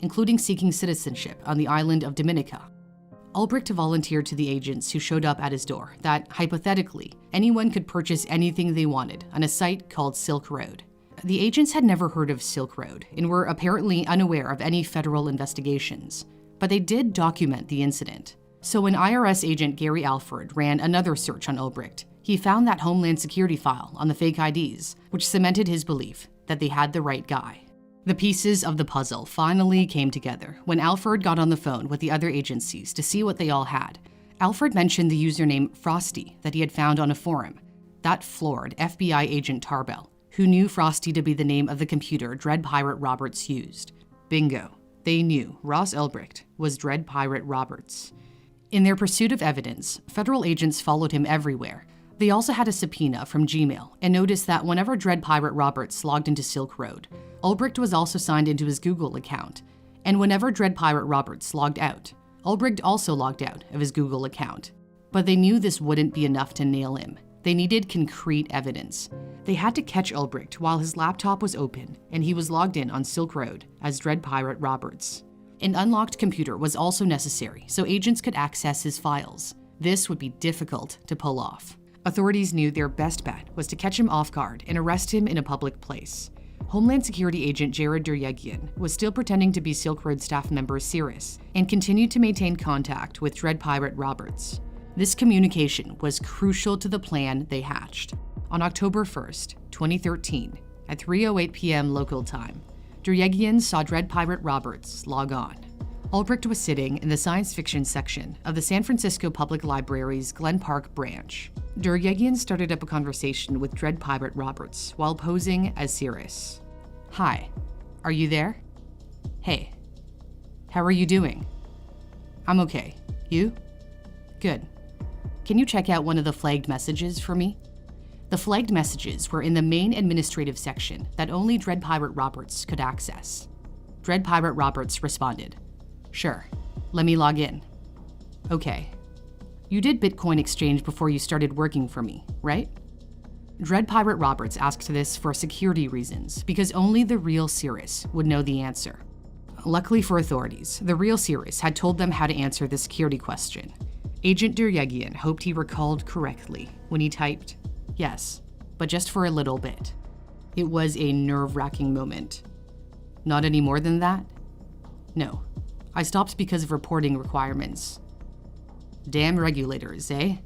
including seeking citizenship on the island of Dominica. Ulbricht volunteered to the agents who showed up at his door that, hypothetically, anyone could purchase anything they wanted on a site called Silk Road. The agents had never heard of Silk Road and were apparently unaware of any federal investigations, but they did document the incident. So when IRS agent Gary Alford ran another search on Ulbricht, he found that Homeland Security file on the fake IDs, which cemented his belief that they had the right guy. The pieces of the puzzle finally came together when Alford got on the phone with the other agencies to see what they all had. Alford mentioned the username Frosty that he had found on a forum. That floored FBI agent Tarbell, who knew Frosty to be the name of the computer Dread Pirate Roberts used. Bingo. They knew Ross Ulbricht was Dread Pirate Roberts. In their pursuit of evidence, federal agents followed him everywhere. They also had a subpoena from Gmail and noticed that whenever Dread Pirate Roberts logged into Silk Road, Ulbricht was also signed into his Google account. And whenever Dread Pirate Roberts logged out, Ulbricht also logged out of his Google account. But they knew this wouldn't be enough to nail him. They needed concrete evidence. They had to catch Ulbricht while his laptop was open and he was logged in on Silk Road as Dread Pirate Roberts. An unlocked computer was also necessary so agents could access his files. This would be difficult to pull off. Authorities knew their best bet was to catch him off guard and arrest him in a public place. Homeland Security agent Jared Duryegian was still pretending to be Silk Road staff member Cirrus and continued to maintain contact with Dread Pirate Roberts. This communication was crucial to the plan they hatched. On October 1st, 2013, at 3:08 p.m. local time, Duryegian saw Dread Pirate Roberts log on. Ulbricht was sitting in the science fiction section of the San Francisco Public Library's Glen Park branch. Duryegian started up a conversation with Dread Pirate Roberts while posing as Cirrus. "Hi, are you there? Hey, how are you doing? I'm okay. You? Good. Can you check out one of the flagged messages for me?" The flagged messages were in the main administrative section that only Dread Pirate Roberts could access. Dread Pirate Roberts responded, "Sure, let me log in." "Okay. You did Bitcoin exchange before you started working for me, right?" Dread Pirate Roberts asked this for security reasons because only the real Cirrus would know the answer. Luckily for authorities, the real Cirrus had told them how to answer the security question. Agent Duryegian hoped he recalled correctly when he typed, "Yes, but just for a little bit." It was a nerve-wracking moment. "Not any more than that?" "No. I stopped because of reporting requirements." "Damn regulators, eh?"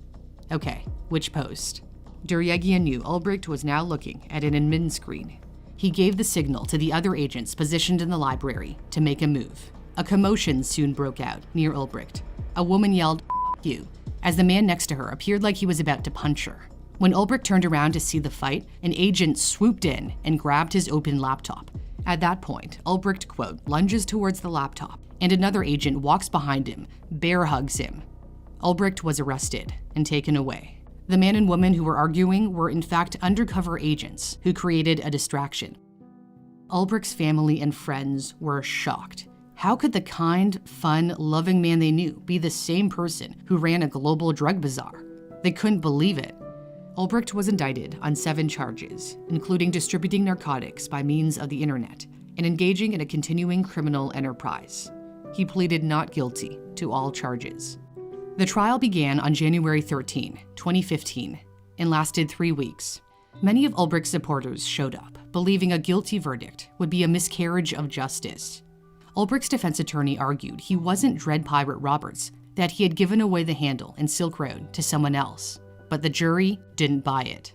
"Okay, which post?" Duryegian knew Ulbricht was now looking at an admin screen. He gave the signal to the other agents positioned in the library to make a move. A commotion soon broke out near Ulbricht. A woman yelled, "F you," as the man next to her appeared like he was about to punch her. When Ulbricht turned around to see the fight, an agent swooped in and grabbed his open laptop. At that point, Ulbricht, quote, lunges towards the laptop, and another agent walks behind him, bear hugs him. Ulbricht was arrested and taken away. The man and woman who were arguing were in fact undercover agents who created a distraction. Ulbricht's family and friends were shocked. How could the kind, fun, loving man they knew be the same person who ran a global drug bazaar? They couldn't believe it. Ulbricht was indicted on 7 charges, including distributing narcotics by means of the internet and engaging in a continuing criminal enterprise. He pleaded not guilty to all charges. The trial began on January 13, 2015, and lasted 3 weeks. Many of Ulbricht's supporters showed up, believing a guilty verdict would be a miscarriage of justice. Ulbricht's defense attorney argued he wasn't Dread Pirate Roberts, that he had given away the handle in Silk Road to someone else, but the jury didn't buy it.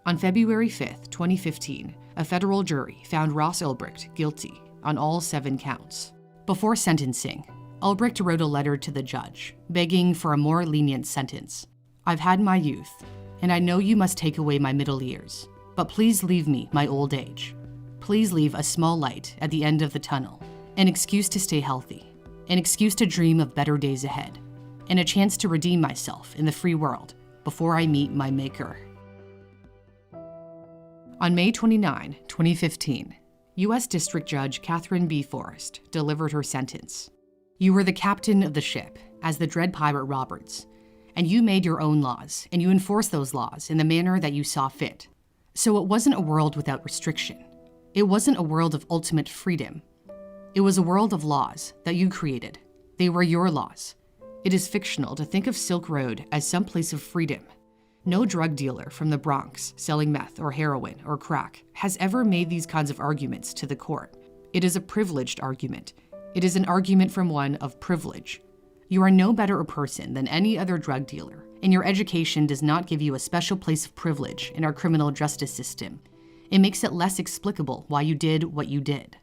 On February 5, 2015, a federal jury found Ross Ulbricht guilty on all 7 counts. Before sentencing, Ulbricht wrote a letter to the judge, begging for a more lenient sentence. "I've had my youth, and I know you must take away my middle years, but please leave me my old age. Please leave a small light at the end of the tunnel, an excuse to stay healthy, an excuse to dream of better days ahead, and a chance to redeem myself in the free world before I meet my maker." On May 29, 2015, U.S. District Judge Catherine B. Forrest delivered her sentence. "You were the captain of the ship as the Dread Pirate Roberts, and you made your own laws, and you enforced those laws in the manner that you saw fit. So it wasn't a world without restriction. It wasn't a world of ultimate freedom. It was a world of laws that you created. They were your laws. It is fictional to think of Silk Road as some place of freedom. No drug dealer from the Bronx selling meth or heroin or crack has ever made these kinds of arguments to the court. It is a privileged argument. It is an argument from one of privilege. You are no better a person than any other drug dealer, and your education does not give you a special place of privilege in our criminal justice system. It makes it less explicable why you did what you did.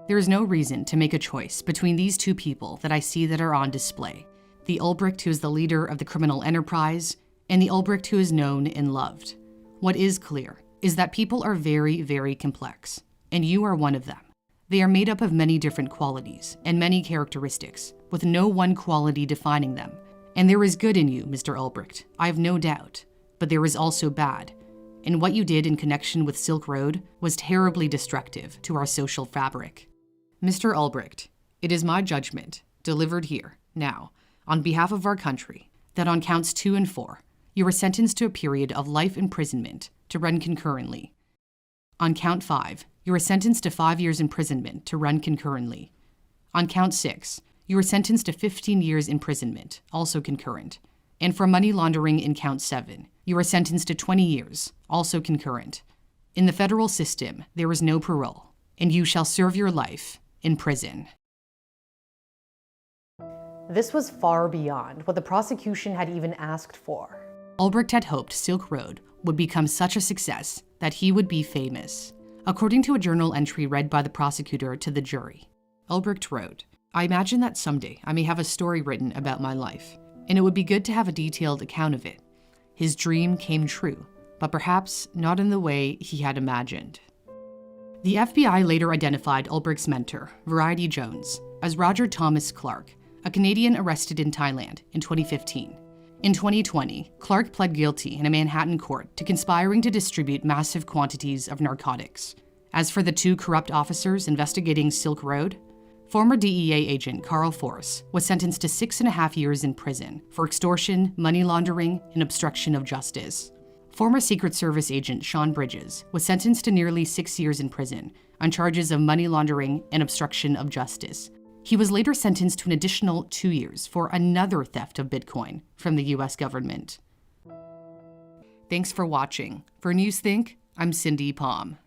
There is no reason to make a choice between these two people that I see that are on display. The Ulbricht who is the leader of the criminal enterprise, and the Ulbricht who is known and loved. What is clear is that people are very, very complex, and you are one of them. They are made up of many different qualities and many characteristics, with no one quality defining them. And there is good in you, Mr. Ulbricht, I have no doubt, but there is also bad. And what you did in connection with Silk Road was terribly destructive to our social fabric. Mr. Ulbricht, it is my judgment, delivered here, now, on behalf of our country, that on counts 2 and 4, you were sentenced to a period of life imprisonment to run concurrently. On count 5, you were sentenced to 5 years imprisonment to run concurrently. On count 6, you were sentenced to 15 years imprisonment, also concurrent. And for money laundering in count 7, you were sentenced to 20 years, also concurrent. In the federal system, there is no parole, and you shall serve your life in prison. This was far beyond what the prosecution had even asked for. Ulbricht had hoped Silk Road would become such a success that he would be famous. According to a journal entry read by the prosecutor to the jury, Ulbricht wrote, "I imagine that someday I may have a story written about my life, and it would be good to have a detailed account of it. His dream came true, but perhaps not in the way he had imagined." The FBI later identified Ulbricht's mentor, Variety Jones, as Roger Thomas Clark, a Canadian arrested in Thailand in 2015. In 2020, Clark pled guilty in a Manhattan court to conspiring to distribute massive quantities of narcotics. As for the 2 corrupt officers investigating Silk Road, former DEA agent Carl Force was sentenced to 6.5 years in prison for extortion, money laundering, and obstruction of justice. Former Secret Service agent Sean Bridges was sentenced to nearly 6 years in prison on charges of money laundering and obstruction of justice. He was later sentenced to an additional 2 years for another theft of Bitcoin from the US government. Thanks for watching. For Newsthink, I'm Cindy Palm.